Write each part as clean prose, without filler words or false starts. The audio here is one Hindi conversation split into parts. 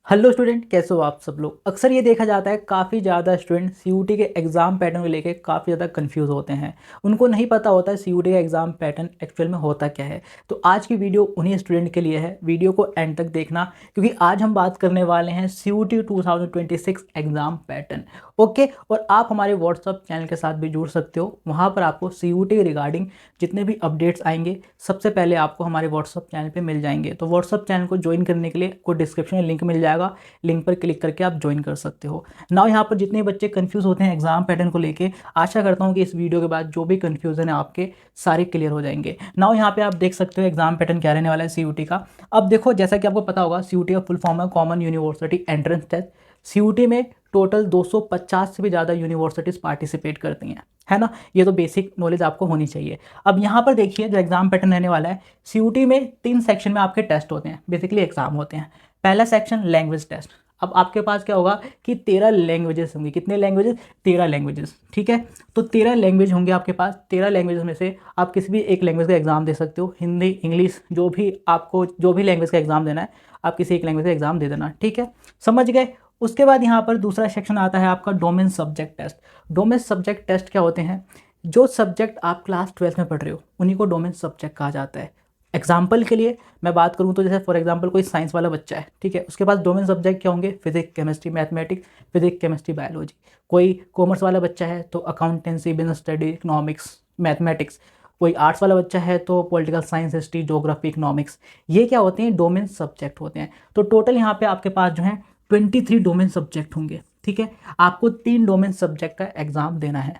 हेलो स्टूडेंट, कैसे हो आप सब लोग। अक्सर ये देखा जाता है काफ़ी ज़्यादा स्टूडेंट सीयूटी के एग्ज़ाम पैटर्न को लेके काफ़ी ज़्यादा कंफ्यूज होते हैं। उनको नहीं पता होता है सीयूटी का एग्ज़ाम पैटर्न एक्चुअल में होता क्या है। तो आज की वीडियो उन्हीं स्टूडेंट के लिए है। वीडियो को एंड तक देखना, क्योंकि आज हम बात करने वाले हैं सीयूटी 2026 एग्ज़ाम पैटर्न। ओके, और आप हमारे व्हाट्सअप चैनल के साथ भी जुड़ सकते हो। वहाँ पर आपको सीयूटी रिगार्डिंग जितने भी अपडेट्स आएंगे सबसे पहले आपको हमारे व्हाट्सअप चैनल पे मिल जाएंगे। तो व्हाट्सअप चैनल को ज्वाइन करने के लिए आपको डिस्क्रिप्शन में लिंक मिल जाएगा, लिंक पर क्लिक करके आप ज्वाइन कर सकते हो। नाउ यहाँ पर जितने बच्चे कंफ्यूज होते हैं एग्जाम पैटर्न को लेके, आशा करता हूँ कि इस वीडियो के बाद जो भी कंफ्यूजन है आपके सारे क्लियर हो जाएंगे। नाउ यहाँ पे आप देख सकते हो एग्जाम पैटर्न क्या रहने वाला है सीयूटी का। अब देखो, जैसा कि आपको पता होगा सीयूटी का फुल फॉर्म है common university entrance test. CUET में टोटल 250 से भी ज़्यादा यूनिवर्सिटीज़ पार्टिसिपेट करती हैं, है ना। ये तो बेसिक नॉलेज आपको होनी चाहिए। अब यहाँ पर देखिए जो एग्जाम पैटर्न रहने वाला है, सीयूटी में 3 सेक्शन में आपके टेस्ट होते हैं, बेसिकली एग्जाम होते हैं। पहला सेक्शन लैंग्वेज टेस्ट। अब आपके पास क्या होगा कि 13 लैंग्वेजेस होंगी। कितने लैंग्वेजेस? 13 लैंग्वेजेस, ठीक है। तो 13 लैंग्वेज होंगे आपके पास। 13 लैंग्वेजेस में से आप किसी भी एक लैंग्वेज का एग्जाम दे सकते हो। हिंदी, इंग्लिश, जो भी आपको जो भी लैंग्वेज का एग्जाम देना है, आप किसी एक लैंग्वेज का एग्जाम दे देना, ठीक है। समझ गए। उसके बाद यहाँ पर दूसरा सेक्शन आता है आपका domain subject test. Domain subject test क्या होते हैं? जो सब्जेक्ट आप क्लास 12 में पढ़ रहे हो उन्हीं को डोमेन सब्जेक्ट कहा जाता है। एग्जाम्पल के लिए मैं बात करूं तो जैसे फॉर एग्जांपल कोई साइंस वाला बच्चा है, ठीक है, उसके पास डोमेन सब्जेक्ट क्या होंगे? Physics, chemistry, mathematics, physics, chemistry, biology. कोई कॉमर्स वाला बच्चा है तो accountancy, business study, economics, mathematics. कोई आर्ट्स वाला बच्चा है तो political science, history, geography, economics. ये क्या होते हैं? डोमेन सब्जेक्ट होते हैं। तो टोटल यहाँ पे आपके पास जो है 23 डोमेन सब्जेक्ट होंगे, ठीक है। आपको 3 डोमेन सब्जेक्ट का एग्जाम देना है,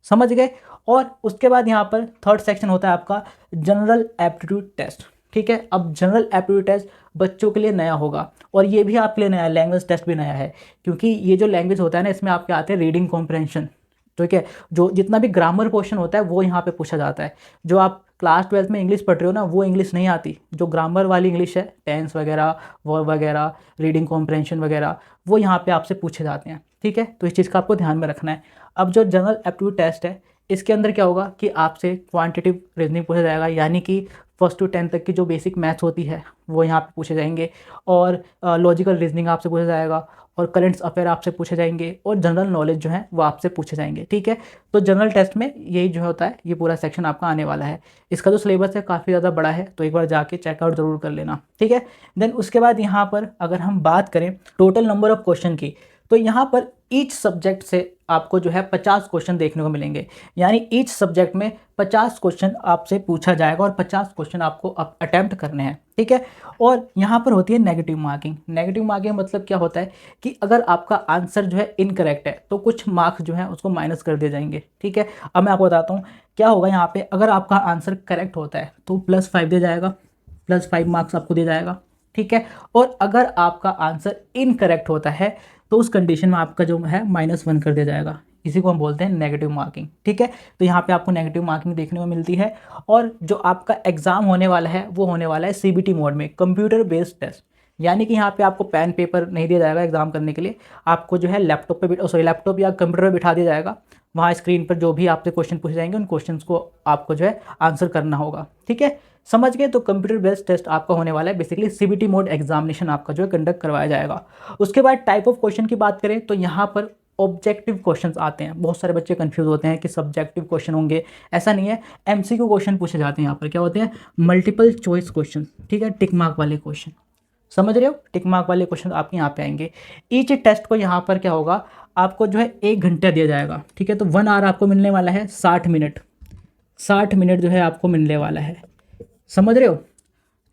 समझ गए। और उसके बाद यहाँ पर थर्ड सेक्शन होता है आपका जनरल एप्टीट्यूड टेस्ट, ठीक है। अब जनरल एप्टीट्यूड टेस्ट बच्चों के लिए नया होगा, और ये भी आपके लिए नया है। लैंग्वेज टेस्ट भी नया है, क्योंकि ये जो लैंग्वेज होता है ना, इसमें आपके आते हैं रीडिंग कॉम्प्रहेंशन, ठीक है। जो जितना भी ग्रामर पोर्शन होता है वो यहाँ पे पूछा जाता है। जो आप क्लास 12 में इंग्लिश पढ़ रहे हो ना, वो इंग्लिश नहीं आती। जो ग्रामर वाली इंग्लिश है, टेंस वगैरह, वर्ब वगैरह, रीडिंग कॉम्प्रहेंशन वगैरह, वो यहाँ पे आपसे पूछे जाते हैं, ठीक है। तो इस चीज़ का आपको ध्यान में रखना है। अब जो जनरल एप्टीट्यूड टेस्ट है, इसके अंदर क्या होगा कि आपसे क्वांटिटेटिव रीजनिंग पूछा जाएगा, यानी कि फर्स्ट टू 10 तक की जो बेसिक मैथ्स होती है वो यहाँ पे पूछे जाएंगे। और लॉजिकल रीजनिंग आपसे पूछा जाएगा, और करेंट्स अफेयर आपसे पूछे जाएंगे, और जनरल नॉलेज जो है वो आपसे पूछे जाएंगे, ठीक है। तो जनरल टेस्ट में यही जो होता है, ये पूरा सेक्शन आपका आने वाला है। इसका जो सिलेबस है काफ़ी ज़्यादा बड़ा है, तो एक बार जाके चेकआउट ज़रूर कर लेना, ठीक है। देन उसके बाद यहाँ पर अगर हम बात करें टोटल नंबर ऑफ क्वेश्चन की, तो यहाँ पर ईच सब्जेक्ट से आपको जो है 50 क्वेश्चन देखने को मिलेंगे। यानी ईच सब्जेक्ट में 50 क्वेश्चन आपसे पूछा जाएगा, और 50 क्वेश्चन आपको अटेम्प्ट करने हैं, ठीक है। और यहाँ पर होती है नेगेटिव मार्किंग। नेगेटिव मार्किंग मतलब क्या होता है कि अगर आपका आंसर जो है इनकरेक्ट है तो कुछ मार्क्स जो है उसको माइनस कर दिए जाएंगे, ठीक है। अब मैं आपको बताता हूँ क्या होगा यहाँ पे। अगर आपका आंसर करेक्ट होता है तो +5 दिया जाएगा, +5 मार्क्स आपको दिया जाएगा, ठीक है। और अगर आपका आंसर इनकरेक्ट होता है तो उस कंडीशन में आपका जो है -1 कर दिया जाएगा। इसी को हम बोलते हैं नेगेटिव मार्किंग, ठीक है। तो यहाँ पे आपको नेगेटिव मार्किंग देखने को मिलती है। और जो आपका एग्जाम होने वाला है वो होने वाला है सीबीटी मोड में, कंप्यूटर बेस्ड टेस्ट। यानी कि यहाँ पे आपको पेन पेपर नहीं दिया जाएगा एग्जाम करने के लिए। आपको जो है लैपटॉप पे लैपटॉप या कंप्यूटर पे बिठा दिया जाएगा। वहाँ स्क्रीन पर जो भी आपसे क्वेश्चन पूछे जाएंगे उन क्वेश्चंस को आपको जो है आंसर करना होगा, ठीक है। समझ गए। तो कंप्यूटर बेस्ड टेस्ट आपका होने वाला है। बेसिकली सीबीटी मोड एग्जामिनेशन आपका जो है कंडक्ट करवाया जाएगा। उसके बाद टाइप ऑफ क्वेश्चन की बात करें तो यहाँ पर ऑब्जेक्टिव क्वेश्चंस आते हैं। बहुत सारे बच्चे कंफ्यूज होते हैं कि सब्जेक्टिव क्वेश्चन होंगे, ऐसा नहीं है। एमसीक्यू क्वेश्चन पूछे जाते हैं। यहाँ पर क्या होते हैं? मल्टीपल चॉइस क्वेश्चन, ठीक है, टिक मार्क वाले क्वेश्चन। समझ रहे हो? टिक मार्क वाले क्वेश्चन आपके यहाँ पे आएंगे। ईच टेस्ट को यहाँ पर क्या होगा, आपको जो है 1 घंटा दिया जाएगा, ठीक है। तो 1 आवर आपको मिलने वाला है 60 मिनट। 60 मिनट जो है आपको मिलने वाला है, समझ रहे हो।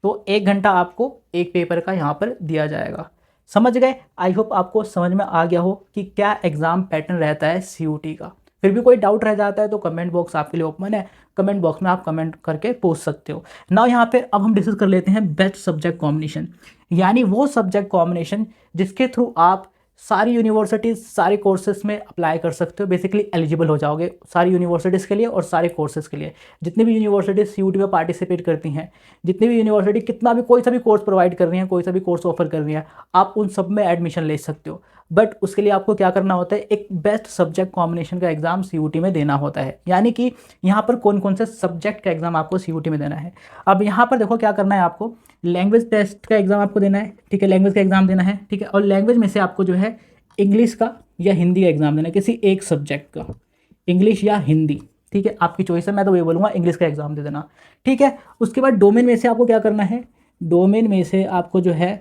तो 1 घंटा आपको एक पेपर का यहाँ पर दिया जाएगा। समझ गए। आई होप आपको समझ में आ गया हो कि क्या एग्जाम पैटर्न रहता है सीयूटी का। फिर भी कोई डाउट रह जाता है तो कमेंट बॉक्स आपके लिए ओपन है। कमेंट बॉक्स में आप कमेंट करके पूछ सकते हो ना। यहाँ पे अब हम डिस्कस कर लेते हैं बेस्ट सब्जेक्ट कॉम्बिनेशन, यानी वो सब्जेक्ट कॉम्बिनेशन जिसके थ्रू आप सारी यूनिवर्सिटीज़ सारे कोर्सेज में अप्लाई कर सकते हो। बेसिकली एलिजिबल हो जाओगे सारी यूनिवर्सिटीज़ के लिए और सारे कोर्सेज के लिए। जितनी भी यूनिवर्सिटीज़ सीयूटी में पार्टिसिपेट करती हैं, जितनी भी यूनिवर्सिटी कितना भी कोई सा भी कोर्स प्रोवाइड कर रही हैं, कोई सा भी कोर्स ऑफर कर रही हैं, आप उन सब में एडमिशन ले सकते हो। बट उसके लिए आपको क्या करना होता है? एक बेस्ट सब्जेक्ट कॉम्बिनेशन का एग्जाम सीयूटी में देना होता है। यानी कि यहाँ पर कौन कौन से सब्जेक्ट का एग्जाम आपको सीयूटी में देना है। अब यहाँ पर देखो क्या करना है आपको। लैंग्वेज टेस्ट का एग्ज़ाम आपको देना है, ठीक है, लैंग्वेज का एग्ज़ाम देना है, ठीक है, और लैंग्वेज में से आपको जो है इंग्लिश का या हिंदी का एग्ज़ाम देना है, किसी एक सब्जेक्ट का, इंग्लिश या हिंदी, ठीक है, आपकी चॉइस है। मैं तो ये बोलूँगा इंग्लिश का एग्ज़ाम दे देना, ठीक है। उसके बाद डोमेन में से आपको क्या करना है, डोमेन में से आपको जो है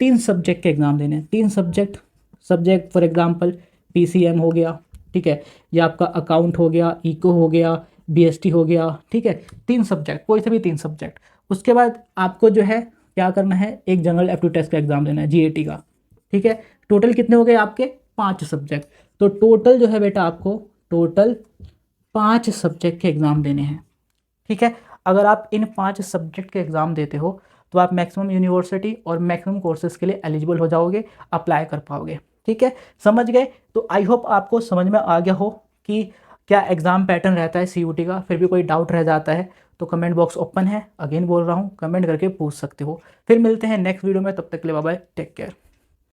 3 सब्जेक्ट के एग्ज़ाम देने हैं, 3 सब्जेक्ट फॉर एग्जांपल पीसीएम हो गया, ठीक है, या आपका अकाउंट हो गया, इको हो गया, बीएसटी हो गया, ठीक है, 3 सब्जेक्ट, कोई से भी 3 सब्जेक्ट। उसके बाद आपको जो है क्या करना है, एक जनरल एप्टीट्यूड टेस्ट का एग्ज़ाम देना है, जीएटी का, ठीक है। टोटल कितने हो गए आपके, 5 सब्जेक्ट। तो टोटल जो है बेटा आपको टोटल 5 सब्जेक्ट के एग्ज़ाम देने हैं, ठीक है। अगर आप इन 5 सब्जेक्ट के एग्ज़ाम देते हो तो आप मैक्सिमम यूनिवर्सिटी और मैक्सिमम कोर्सेज़ के लिए एलिजिबल हो जाओगे, अप्लाई कर पाओगे, ठीक है। समझ गए? तो आई होप आपको समझ में आ गया हो कि क्या एग्ज़ाम पैटर्न रहता है सीयूटी का। फिर भी कोई डाउट रह जाता है तो कमेंट बॉक्स ओपन है, अगेन बोल रहा हूँ, कमेंट करके पूछ सकते हो। फिर मिलते हैं नेक्स्ट वीडियो में, तब तक के लिए बाय बाय, टेक केयर।